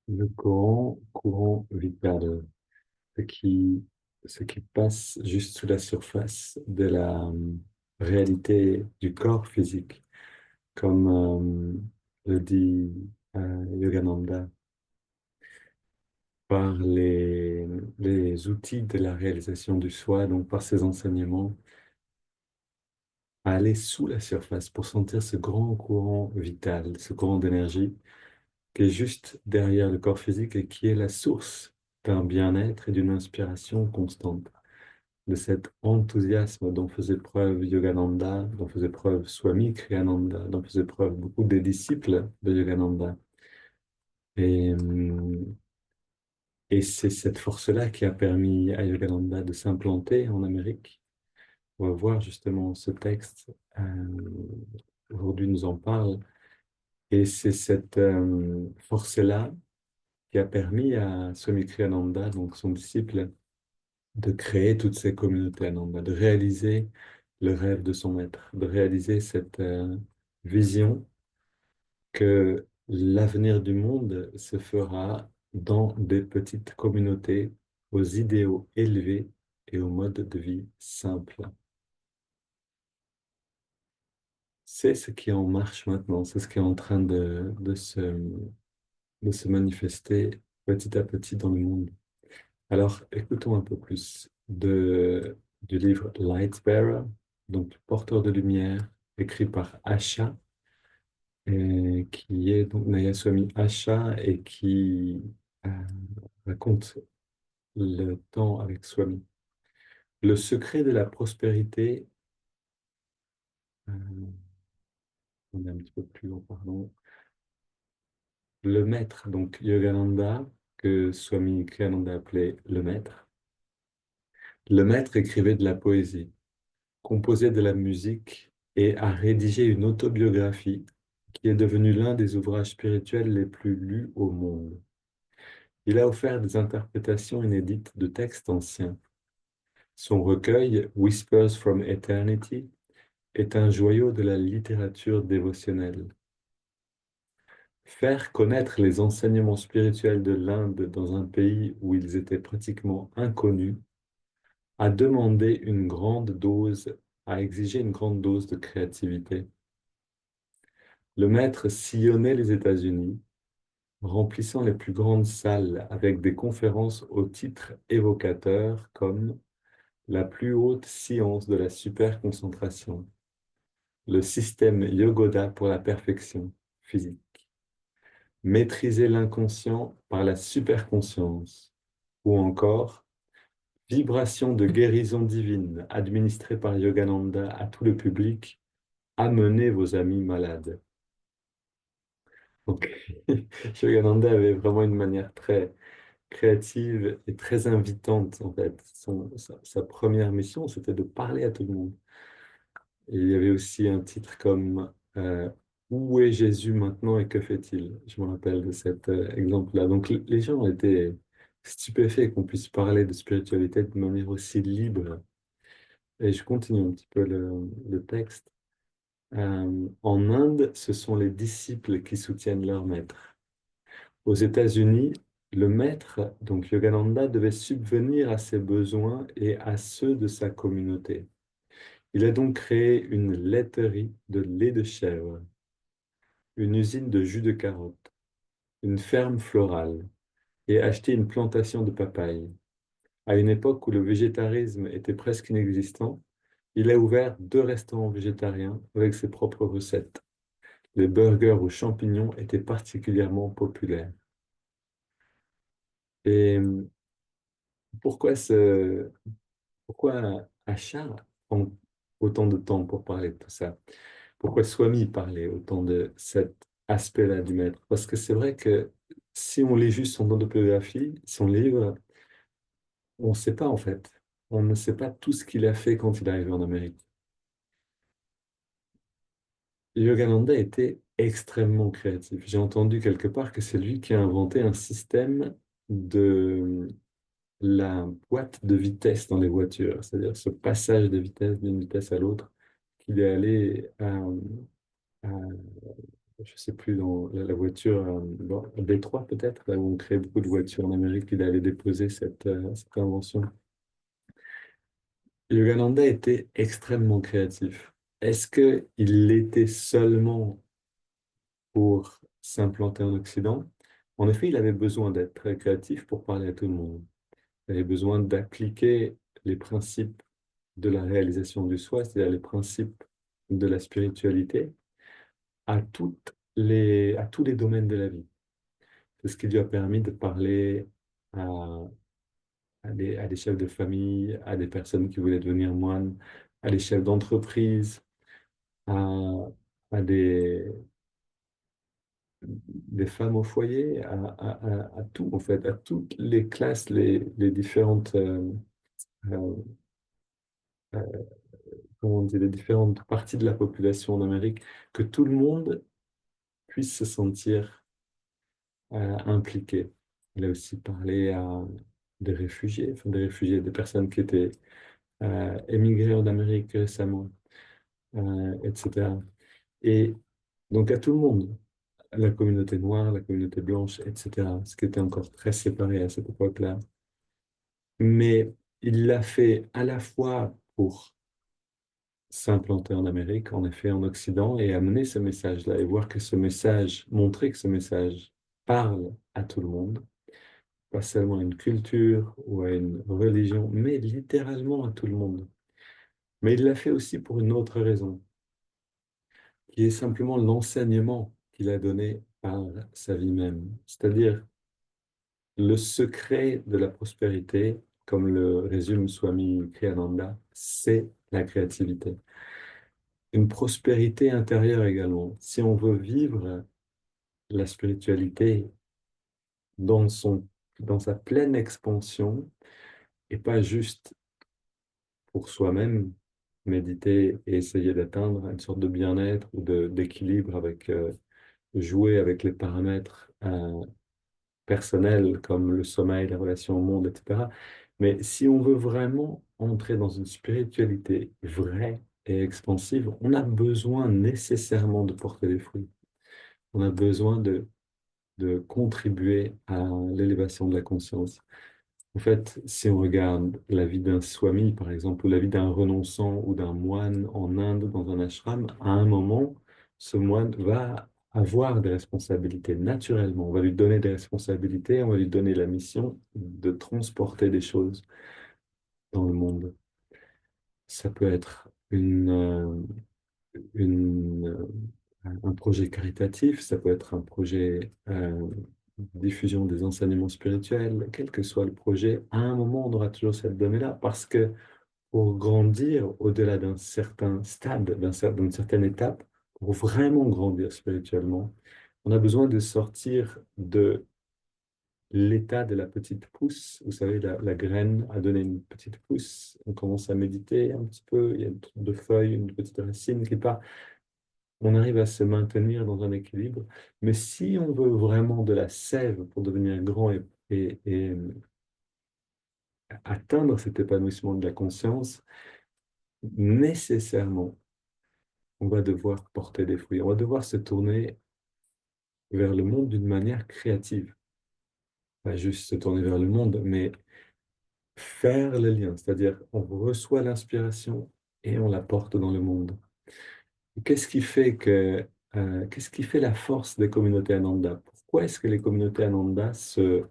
Le courant vital, ce qui, ce qui passe juste sous la surface de la réalité du corps physique, comme le dit Yogananda, par les outils de la réalisation du soi, donc par ses enseignements, à aller sous la surface pour sentir ce grand courant vital, ce courant d'énergie qui est juste derrière le corps physique et qui est la source d'un bien-être et d'une inspiration constante, de cet enthousiasme dont faisait preuve Yogananda, dont faisait preuve Swami Kriyananda, dont faisait preuve beaucoup des disciples de Yogananda. Et, hum, et c'est cette force-là qui a permis à Yogananda de s'implanter en Amérique. On va voir justement ce texte, aujourd'hui nous en parle, et c'est cette force-là qui a permis à Swami Kriyananda, donc son disciple, de créer toutes ces communautés Ananda, de réaliser le rêve de son maître, de réaliser cette vision que l'avenir du monde se fera dans des petites communautés aux idéaux élevés et au mode de vie simple. C'est ce qui est en marche maintenant, c'est ce qui est en train de se manifester petit à petit dans le monde. Alors, écoutons un peu plus du livre Lightbearer, donc Porteur de lumière, écrit par Asha, et qui est donc Nayaswami Asha et qui euh, raconte le temps avec Swami. Le secret de la prospérité, on est un petit peu plus haut, pardon. Le maître, donc Yogananda, que Swami Kriyananda appelait le maître. Le maître écrivait de la poésie, composé de la musique et a rédigé une autobiographie qui est devenue l'un des ouvrages spirituels les plus lus au monde. Il a offert des interprétations inédites de textes anciens. Son recueil, Whispers from Eternity, est un joyau de la littérature dévotionnelle. Faire connaître les enseignements spirituels de l'Inde dans un pays où ils étaient pratiquement inconnus a demandé a exigé une grande dose de créativité. Le maître sillonnait les États-Unis, remplissant les plus grandes salles avec des conférences au titre évocateur comme la plus haute science de la superconcentration, le système Yogoda pour la perfection physique, maîtriser l'inconscient par la superconscience, ou encore vibration de guérison divine administrée par Yogananda à tout le public, amenez vos amis malades. Donc, Yogananda avait vraiment une manière très créative et très invitante, en fait. Sa première mission, c'était de parler à tout le monde. Et il y avait aussi un titre comme Où est Jésus maintenant et que fait-il? Je me rappelle de cet exemple-là. Donc, les gens étaient stupéfaits qu'on puisse parler de spiritualité de manière aussi libre. Et je continue un petit peu le texte. En Inde, ce sont les disciples qui soutiennent leur maître. Aux États-Unis, le maître, donc Yogananda, devait subvenir à ses besoins et à ceux de sa communauté. Il a donc créé une laiterie de lait de chèvre, une usine de jus de carotte, une ferme florale et acheté une plantation de papaye. À une époque où le végétarisme était presque inexistant, il a ouvert 2 restaurants végétariens avec ses propres recettes. Les burgers aux champignons étaient particulièrement populaires. Et pourquoi pourquoi Achat prend autant de temps pour parler de tout ça? Pourquoi Swami parlait autant de cet aspect-là du maître? Parce que c'est vrai que si on lit juste son autobiographie, son livre, on ne sait pas en fait. On ne sait pas tout ce qu'il a fait quand il est arrivé en Amérique. Yogananda était extrêmement créatif. J'ai entendu quelque part que c'est lui qui a inventé un système de la boîte de vitesse dans les voitures, c'est-à-dire ce passage de vitesse d'une vitesse à l'autre qu'il est allé je sais plus, dans la voiture, dans Détroit peut-être, là où on crée beaucoup de voitures en Amérique, il avait déposé cette invention. Yogananda était extrêmement créatif. Est-ce qu'il l'était seulement pour s'implanter en Occident? En effet, il avait besoin d'être très créatif pour parler à tout le monde. Il avait besoin d'appliquer les principes de la réalisation du soi, c'est-à-dire les principes de la spiritualité, à tous les domaines de la vie. C'est ce qui lui a permis de parler à, à des chefs de famille, à des personnes qui voulaient devenir moines, à des chefs d'entreprise, à, à des femmes au foyer, à tout, en fait, à toutes les classes, les différentes, euh, euh, comment on dit, les différentes parties de la population en Amérique, que tout le monde puisse se sentir impliqué. Il a aussi parlé à des réfugiés, des personnes qui étaient émigrées en Amérique récemment, etc. Et donc à tout le monde, la communauté noire, la communauté blanche, etc., ce qui était encore très séparé à cette époque-là. Mais il l'a fait à la fois pour s'implanter en Amérique, en effet en Occident, et amener ce message-là, et voir que ce message, montrer que ce message parle à tout le monde, pas seulement à une culture ou à une religion, mais littéralement à tout le monde. Mais il l'a fait aussi pour une autre raison, qui est simplement l'enseignement qu'il a donné par sa vie même. C'est-à-dire le secret de la prospérité, comme le résume Swami Kriyananda, c'est la créativité. Une prospérité intérieure également. Si on veut vivre la spiritualité dans dans sa pleine expansion, et pas juste pour soi-même, méditer et essayer d'atteindre une sorte de bien-être ou d'équilibre avec, jouer avec les paramètres personnels comme le sommeil, les relations au monde, etc. Mais si on veut vraiment entrer dans une spiritualité vraie et expansive, on a besoin nécessairement de porter des fruits. On a besoin de contribuer à l'élévation de la conscience. En fait, si on regarde la vie d'un swami, par exemple, ou la vie d'un renonçant ou d'un moine en Inde dans un ashram, à un moment, ce moine va avoir des responsabilités naturellement. On va lui donner des responsabilités, on va lui donner la mission de transporter des choses dans le monde. Ça peut être un projet caritatif, ça peut être un projet de diffusion des enseignements spirituels, quel que soit le projet, à un moment, on aura toujours cette donnée-là parce que pour grandir au-delà d'un certain stade, d'une certaine étape, pour vraiment grandir spirituellement, on a besoin de sortir de l'état de la petite pousse. Vous savez, la graine a donné une petite pousse, on commence à méditer un petit peu, il y a une sorte de feuille, une petite racine qui part, on arrive à se maintenir dans un équilibre. Mais si on veut vraiment de la sève pour devenir grand et atteindre cet épanouissement de la conscience, nécessairement, on va devoir porter des fruits. On va devoir se tourner vers le monde d'une manière créative. Pas juste se tourner vers le monde, mais faire le lien. C'est-à-dire, on reçoit l'inspiration et on la porte dans le monde. Qu'est-ce qui fait la force des communautés Ananda? Pourquoi est-ce que les communautés Ananda se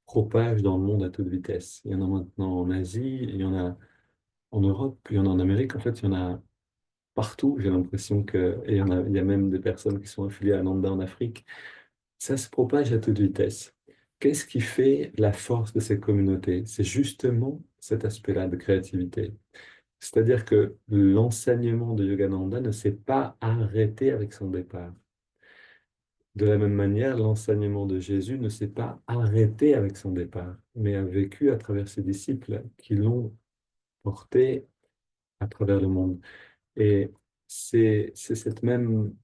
propagent dans le monde à toute vitesse? Il y en a maintenant en Asie, il y en a en Europe, il y en a en Amérique. En fait, il y en a partout. J'ai l'impression et il y a même des personnes qui sont affiliées à Ananda en Afrique. Ça se propage à toute vitesse. Qu'est-ce qui fait la force de ces communautés? C'est justement cet aspect-là de créativité. C'est-à-dire que l'enseignement de Yogananda ne s'est pas arrêté avec son départ. De la même manière, l'enseignement de Jésus ne s'est pas arrêté avec son départ, mais a vécu à travers ses disciples qui l'ont porté à travers le monde. Et c'est cette même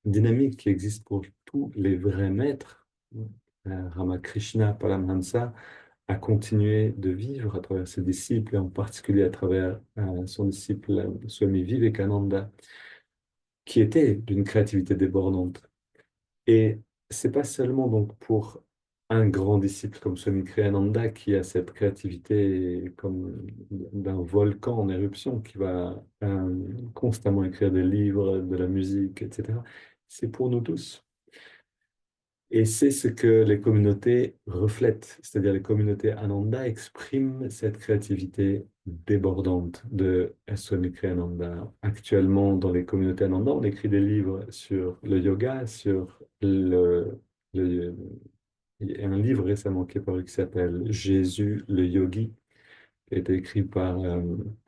dynamique qui existe pour tous les vrais maîtres. Ramakrishna Paramahansa a continué de vivre à travers ses disciples, et en particulier à travers son disciple Swami Vivekananda. qui était d'une créativité débordante. Et c'est pas seulement donc pour un grand disciple comme Swami Kriyananda qui a cette créativité comme d'un volcan en éruption qui va constamment écrire des livres, de la musique, etc. C'est pour nous tous. Et c'est ce que les communautés reflètent, c'est-à-dire les communautés Ananda expriment cette créativité débordante de Swami Kriyananda. Actuellement, dans les communautés Ananda, on écrit des livres sur le yoga, sur le- il y a un livre récemment qui est paru qui s'appelle Jésus le yogi, qui a été écrit par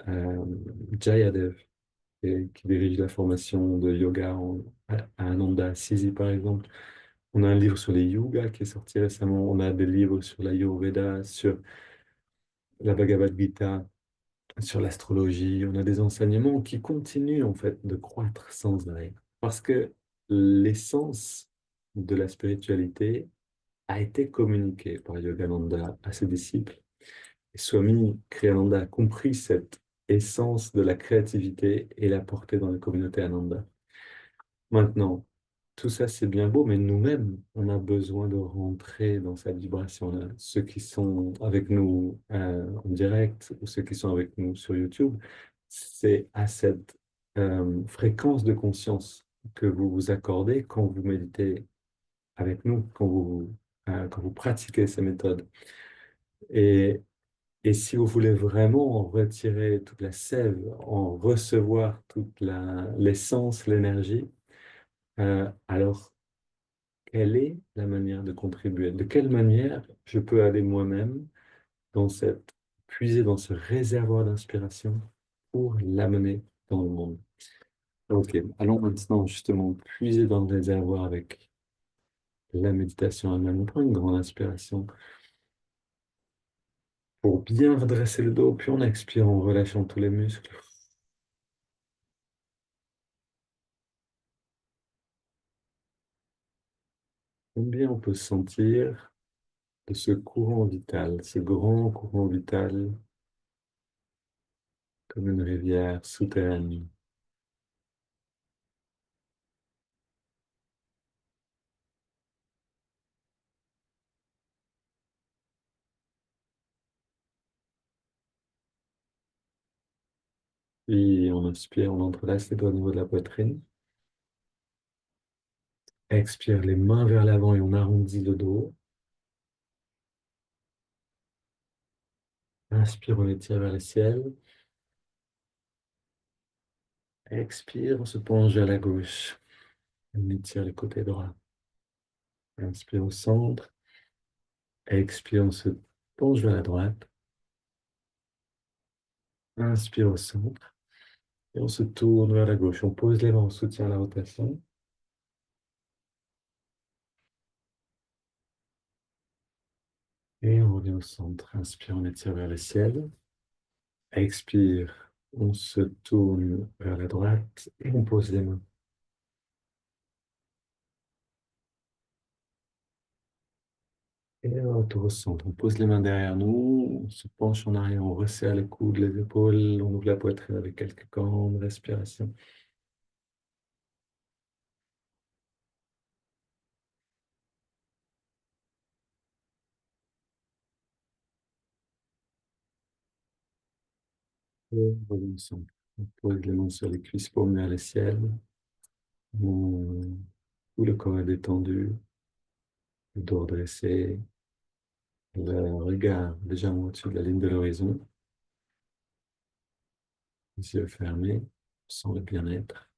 euh, Jayadev, et qui dirige la formation de yoga à Ananda Sisi, par exemple. On a un livre sur les yogas qui est sorti récemment. On a des livres sur l'Ayurveda, sur la Bhagavad Gita, sur l'astrologie. On a des enseignements qui continuent en fait de croître sans arrêt. Parce que l'essence de la spiritualité a été communiquée par Yogananda à ses disciples. Et Swami Kriyananda a compris cette essence de la créativité et l'a portée dans la communauté Ananda. Maintenant, tout ça, c'est bien beau, mais nous-mêmes, on a besoin de rentrer dans cette vibration-là. Ceux qui sont avec nous en direct ou ceux qui sont avec nous sur YouTube, c'est à cette fréquence de conscience que vous vous accordez quand vous méditez avec nous, quand vous pratiquez ces méthodes. Et, et si vous voulez vraiment en retirer toute la sève, en recevoir toute l'essence, l'énergie, alors quelle est la manière de contribuer? De quelle manière je peux aller moi-même puiser dans ce réservoir d'inspiration pour l'amener dans le monde? Ok, allons maintenant justement puiser dans le réservoir avec la méditation elle-même. On prend une grande inspiration pour bien redresser le dos, puis on expire en relâchant tous les muscles. Combien on peut se sentir de ce courant vital, ce grand courant vital comme une rivière souterraine. Puis on inspire, on entrelace les doigts au niveau de la poitrine. Expire les mains vers l'avant et on arrondit le dos. Inspire, on étire vers le ciel. Expire, on se penche vers la gauche. On étire le côté droit. Inspire au centre. Expire, on se penche vers la droite. Inspire au centre. Et on se tourne vers la gauche. On pose les mains, on soutient la rotation. Et on revient au centre. Inspire, on étire vers le ciel. Expire, on se tourne vers la droite et on pose les mains. Et on retourne au centre. On pose les mains derrière nous, on se penche en arrière, on resserre les coudes, les épaules, on ouvre la poitrine avec quelques grandes respirations. Et on revient au centre. On pose les mains sur les cuisses, paumes vers le ciel. Tout le corps est détendu, le dos redressé, le regard légèrement au-dessus de la ligne de l'horizon, les yeux fermés, sans le bien-être.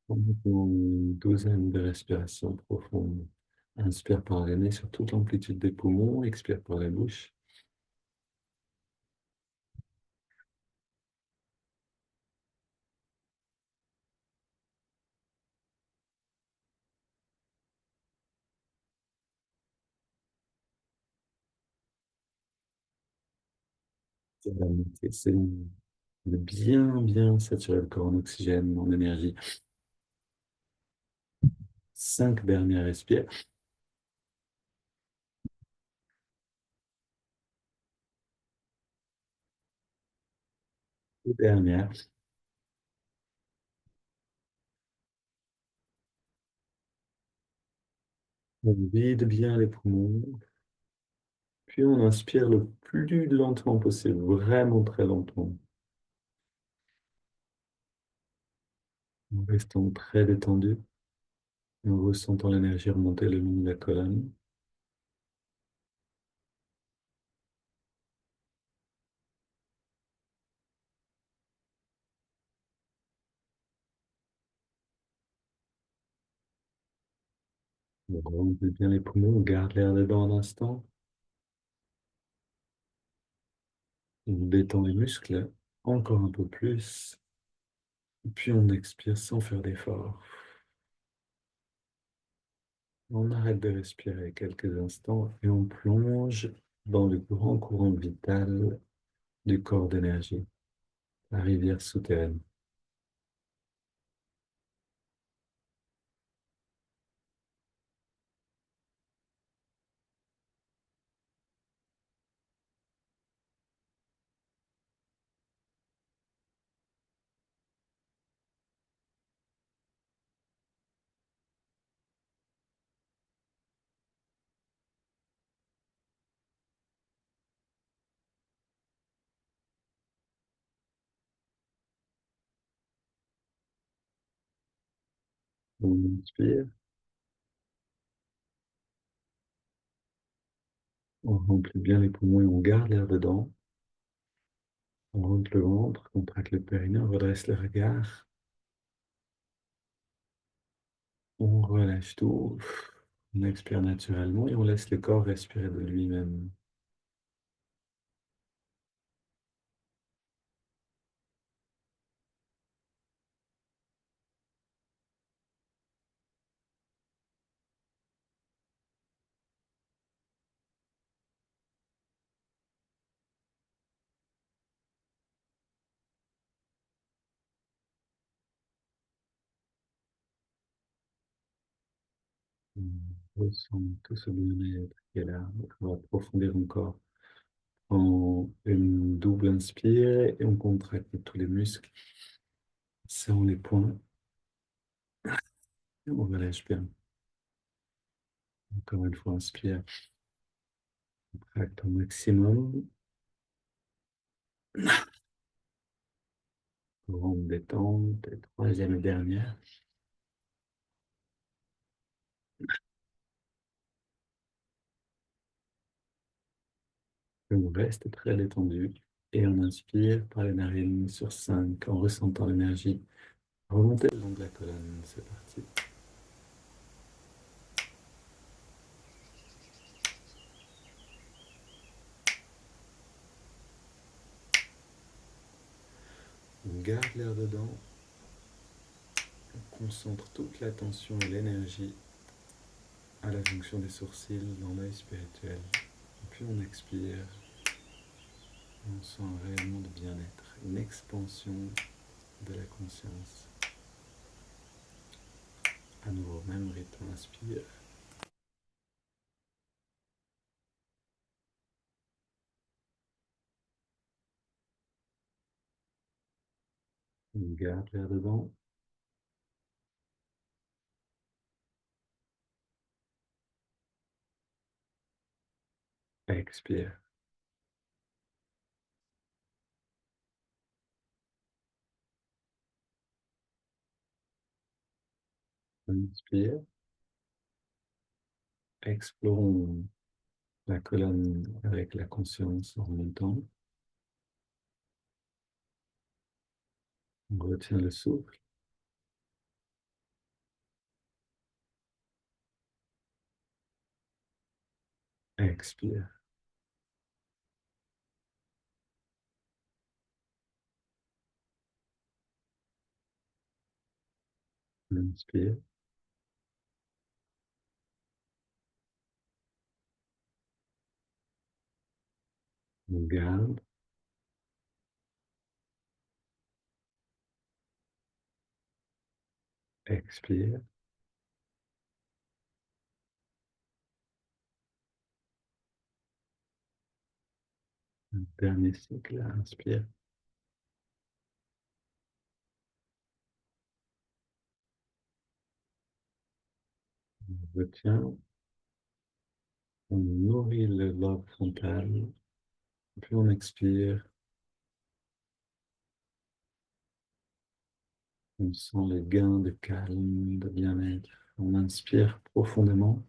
Prenons une douzaine de respirations profondes. Inspire par le nez sur toute l'amplitude des poumons, expire par la bouche. C'est de bien, bien saturer le corps en oxygène, en énergie. 5 dernières respires. Dernière. On vide bien les poumons. Puis on inspire le plus lentement possible, vraiment très lentement, en restant très détendu et en ressentant l'énergie remonter le long de la colonne. On remplit bien les poumons, on garde l'air dedans un instant, on détend les muscles encore un peu plus, puis on expire sans faire d'effort. On arrête de respirer quelques instants et on plonge dans le grand courant vital du corps d'énergie, la rivière souterraine. On inspire, on remplit bien les poumons et on garde l'air dedans. On rentre le ventre, contracte le périnée, on redresse le regard, on relâche tout, on expire naturellement et on laisse le corps respirer de lui-même. On ressent tout ce bien-être qui est là. On va approfondir encore en une double inspire et on contracte tous les muscles, serrant les poings et on relâche bien. Encore une fois, inspire, contracte au maximum, grande détente, et troisième et dernière. On reste très détendu et on inspire par les narines sur 5 en ressentant l'énergie remonter le long de la colonne. C'est parti. On garde l'air dedans, on concentre toute l'attention et l'énergie à la fonction des sourcils dans l'œil spirituel. Et puis on expire, on sent un rayonnement de bien-être, une expansion de la conscience. À nouveau, même rythme, on inspire. On garde l'air dedans. Expire. Inspire. Explorons la colonne avec la conscience en montant. On retient le souffle. Expire. Inspire. On garde. Expire. Dernier cycle, inspire. On retient, on nourrit le lobe frontal, puis on expire, on sent les gains de calme, de bien-être. On inspire profondément,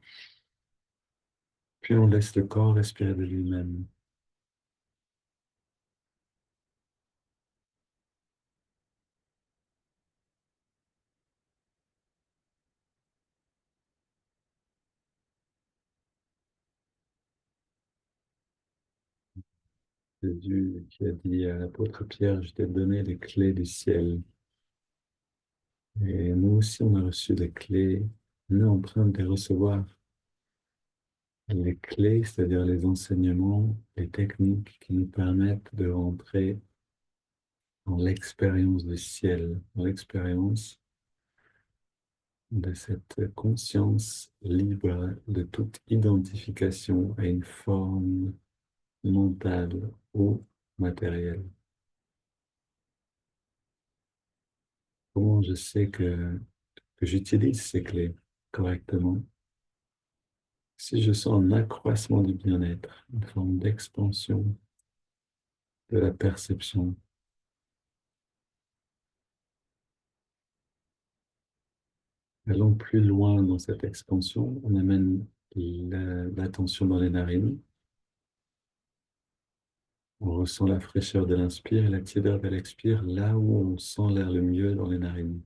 puis on laisse le corps respirer de lui-même. Jésus qui a dit à l'apôtre Pierre, je t'ai donné les clés du ciel. Et nous aussi, on a reçu les clés. On est en train de les recevoir. Les clés, c'est-à-dire les enseignements, les techniques qui nous permettent de rentrer dans l'expérience du ciel, dans l'expérience de cette conscience libre de toute identification à une forme mentale ou matérielle. Comment je sais que j'utilise ces clés correctement? Si je sens un accroissement du bien-être, une forme d'expansion de la perception, allons plus loin dans cette expansion, on amène l'attention dans les narines, on ressent la fraîcheur de l'inspire et la tiédeur de l'expire, là où on sent l'air le mieux dans les narines.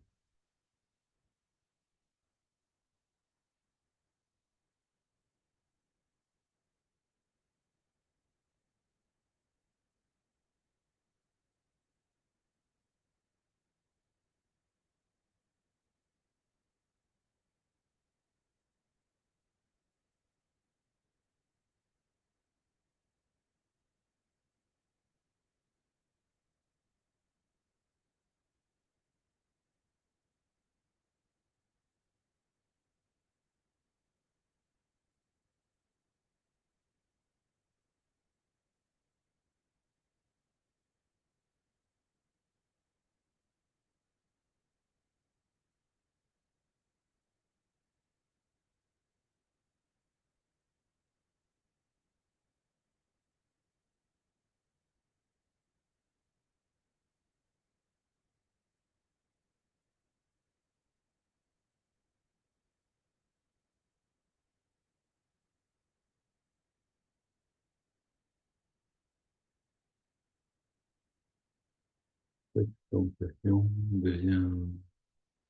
Cette sensation devient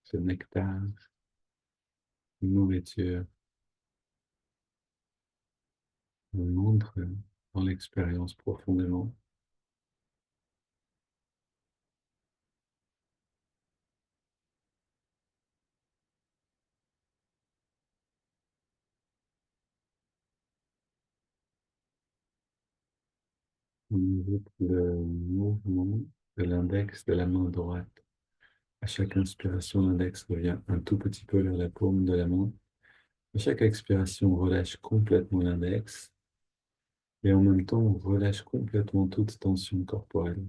ce nectar, une nourriture, on entre dans l'expérience profondément. On écoute le mouvement de l'index de la main droite. À chaque inspiration, l'index revient un tout petit peu vers la paume de la main. À chaque expiration, on relâche complètement l'index et en même temps, on relâche complètement toute tension corporelle.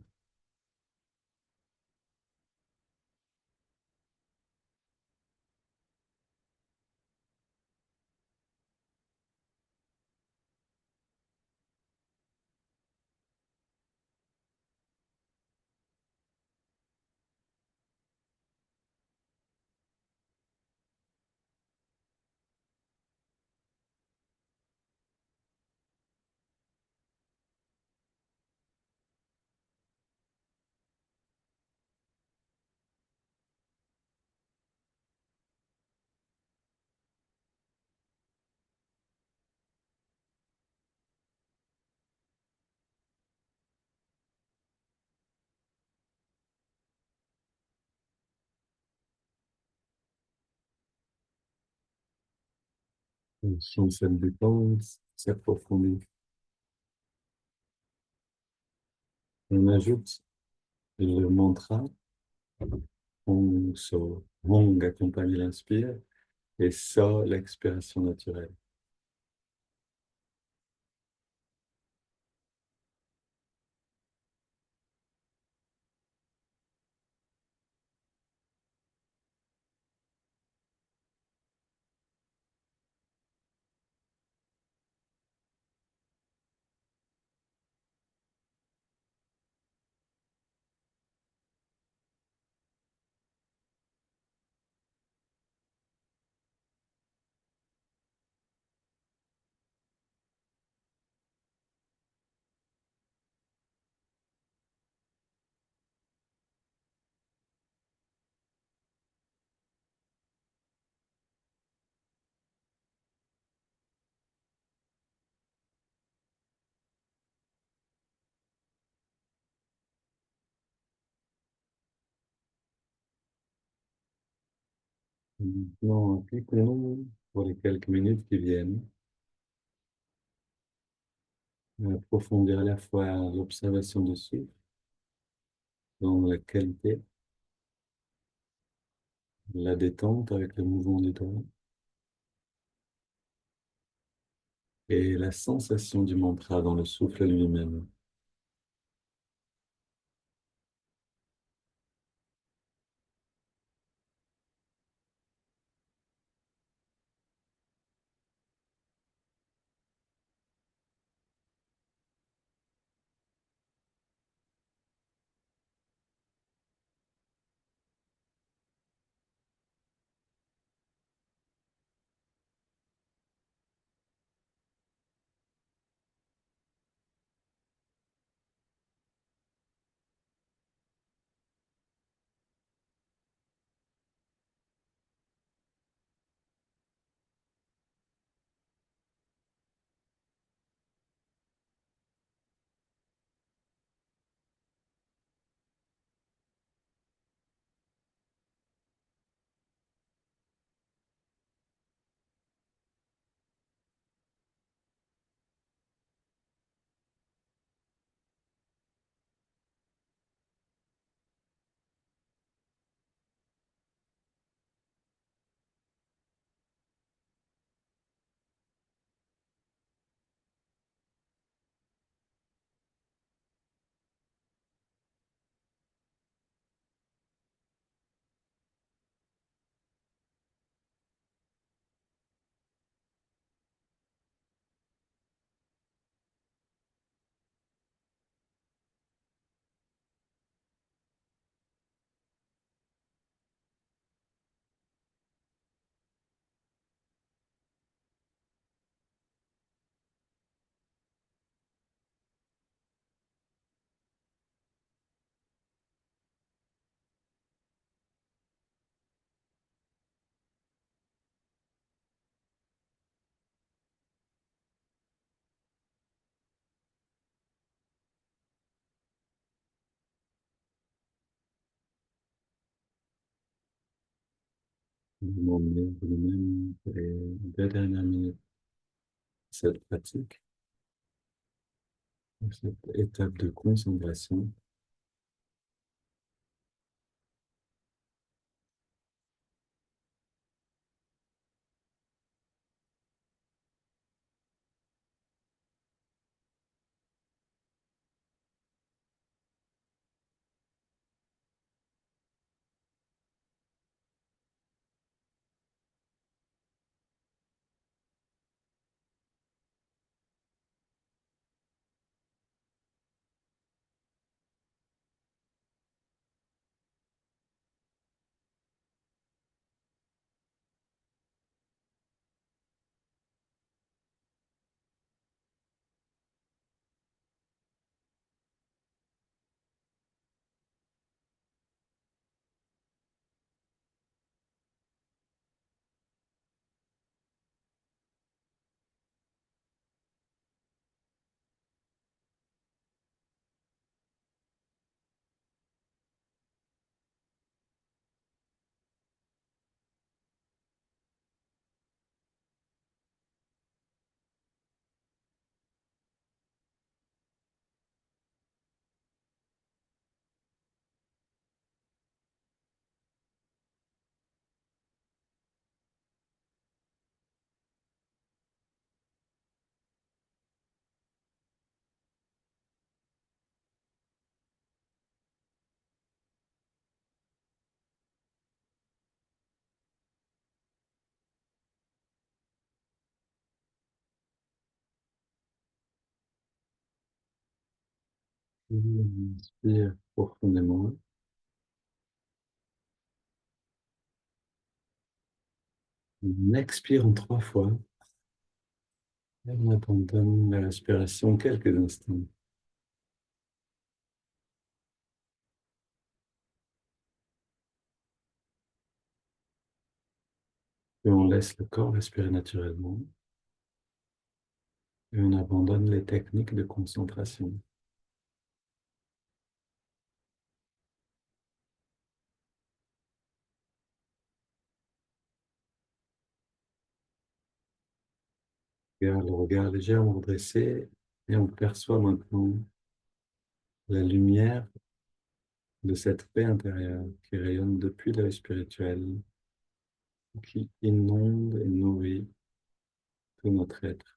On sent cette détente s'approfondir. On ajoute le mantra, on so, Hong accompagne l'inspire et ça, l'expiration naturelle. Maintenant, appliquons pour les quelques minutes qui viennent, approfondir à la fois l'observation du souffle dans la qualité, la détente avec le mouvement du doigt et la sensation du mantra dans le souffle lui-même. M'emmener de lui-même pour les 2 dernières minutes de cette pratique, de cette étape de concentration. Inspire profondément. On expire en 3 fois et on abandonne la respiration quelques instants. Et on laisse le corps respirer naturellement et on abandonne les techniques de concentration. garde le regard légèrement redressé et on perçoit maintenant la lumière de cette paix intérieure qui rayonne depuis la vie spirituelle, qui inonde et nourrit tout notre être.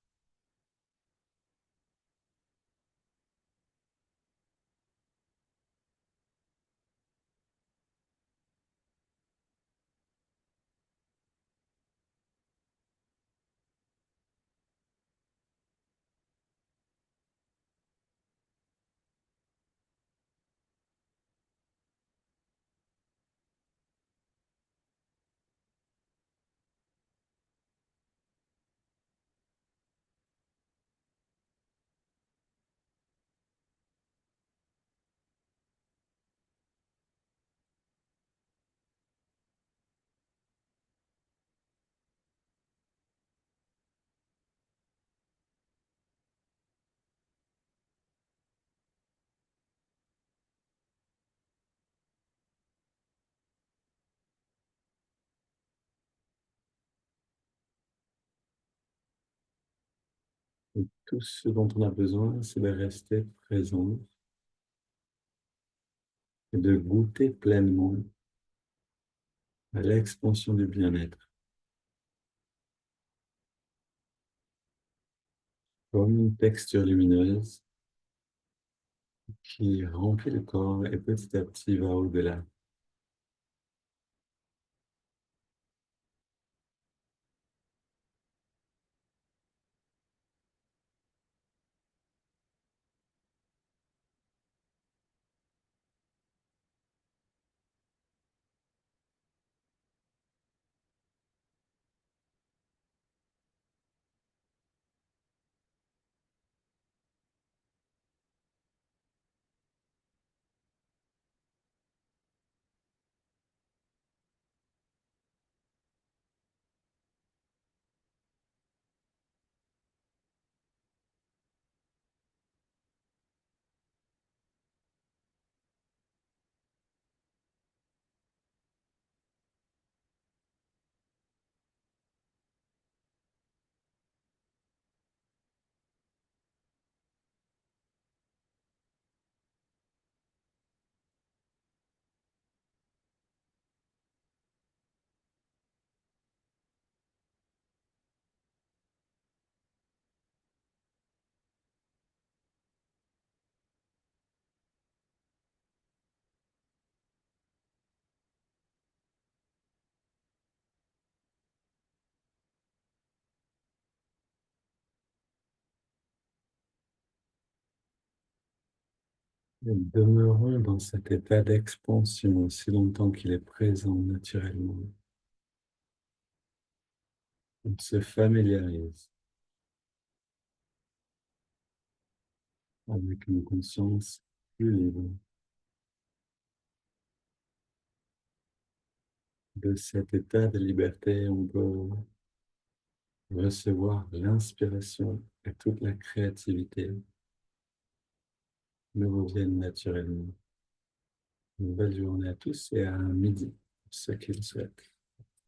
Et tout ce dont on a besoin, c'est de rester présent et de goûter pleinement à l'expansion du bien-être, comme une texture lumineuse qui remplit le corps et petit à petit va au-delà. Et demeurons dans cet état d'expansion aussi longtemps qu'il est présent naturellement. On se familiarise avec une conscience plus libre de cet état de liberté. On peut recevoir l'inspiration et toute la créativité nous reviennent naturellement. Une belle journée à tous et à midi, pour ceux qui le souhaitent.